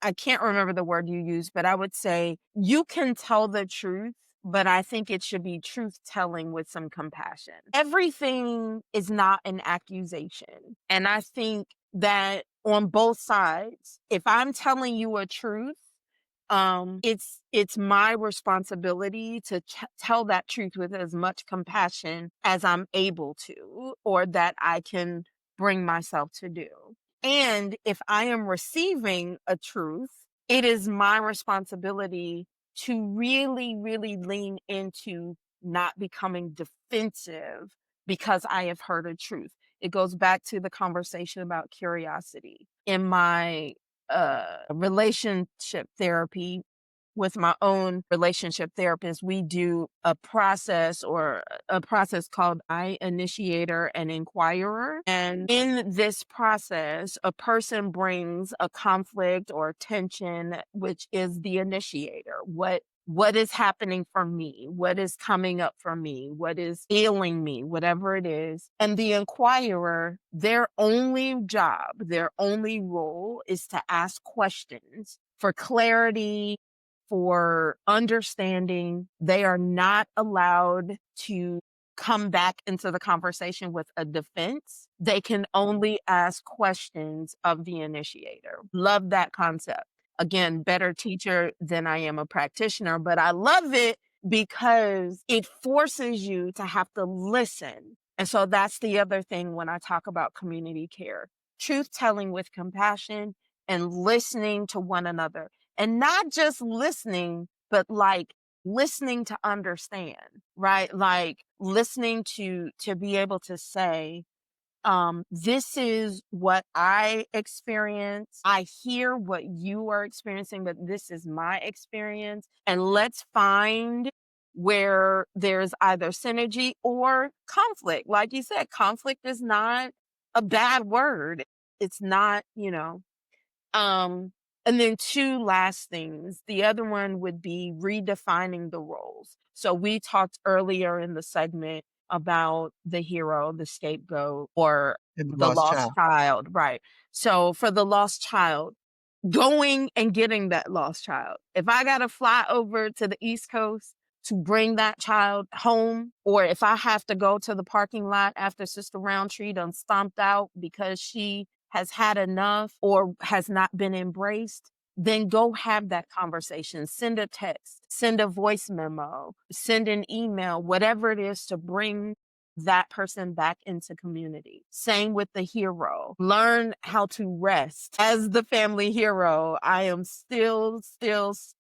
I can't remember the word you used, but I would say you can tell the truth, but I think it should be truth telling with some compassion. Everything is not an accusation. And I think that on both sides, if I'm telling you a truth, it's my responsibility to tell that truth with as much compassion as I'm able to, or that I can bring myself to do. And if I am receiving a truth, it is my responsibility to really, really lean into not becoming defensive because I have heard a truth. It goes back to the conversation about curiosity. In my relationship therapy, with my own relationship therapist, we do a process called I initiator and inquirer. And in this process, a person brings a conflict or tension, which is the initiator. What is happening for me? What is coming up for me? What is ailing me? Whatever it is. And the inquirer, their only job, their only role is to ask questions for clarity, for understanding. They are not allowed to come back into the conversation with a defense. They can only ask questions of the initiator. Love that concept. Again, better teacher than I am a practitioner, but I love it because it forces you to have to listen. And so that's the other thing when I talk about community care, truth telling with compassion and listening to one another, and not just listening, but like listening to understand, right? Like listening to be able to say, this is what I experience. I hear what you are experiencing, but this is my experience. And let's find where there's either synergy or conflict. Like you said, conflict is not a bad word. It's not, um, and then two last things. The other one would be redefining the roles. So we talked earlier in the segment about the hero, the scapegoat, or And the the lost lost child. child, right? So for the lost child, going and getting that lost child. If I got to fly over to the East Coast to bring that child home, or if I have to go to the parking lot after Sister Roundtree done stomped out because she has had enough or has not been embraced, then go have that conversation. Send a text, send a voice memo, send an email, whatever it is to bring that person back into community. Same with the hero. Learn how to rest. As the family hero, I am still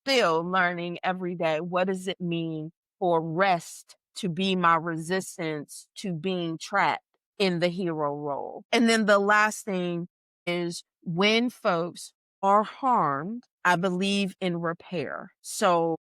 learning every day. What does it mean for rest to be my resistance to being trapped in the hero role? And then the last thing is when folks are harmed, I believe in repair. So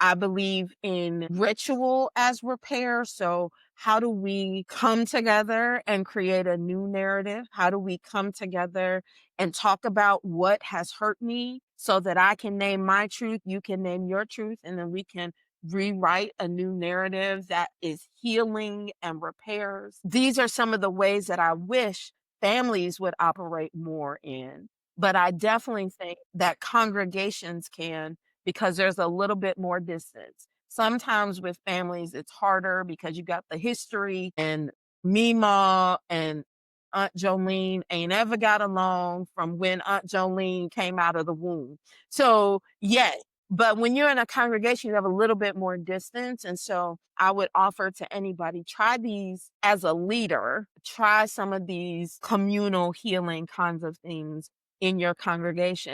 I believe in ritual as repair. So, how do we come together and create a new narrative? How do we come together and talk about what has hurt me so that I can name my truth, you can name your truth, and then we can rewrite a new narrative that is healing and repairs? These are some of the ways that I wish families would operate more in. But I definitely think that congregations can, because there's a little bit more distance. Sometimes with families, it's harder because you got the history, and Mima and Aunt Jolene ain't ever got along from when Aunt Jolene came out of the womb. So, yeah. But when you're in a congregation, you have a little bit more distance. And so I would offer to anybody, try these as a leader, try some of these communal healing kinds of things in your congregation.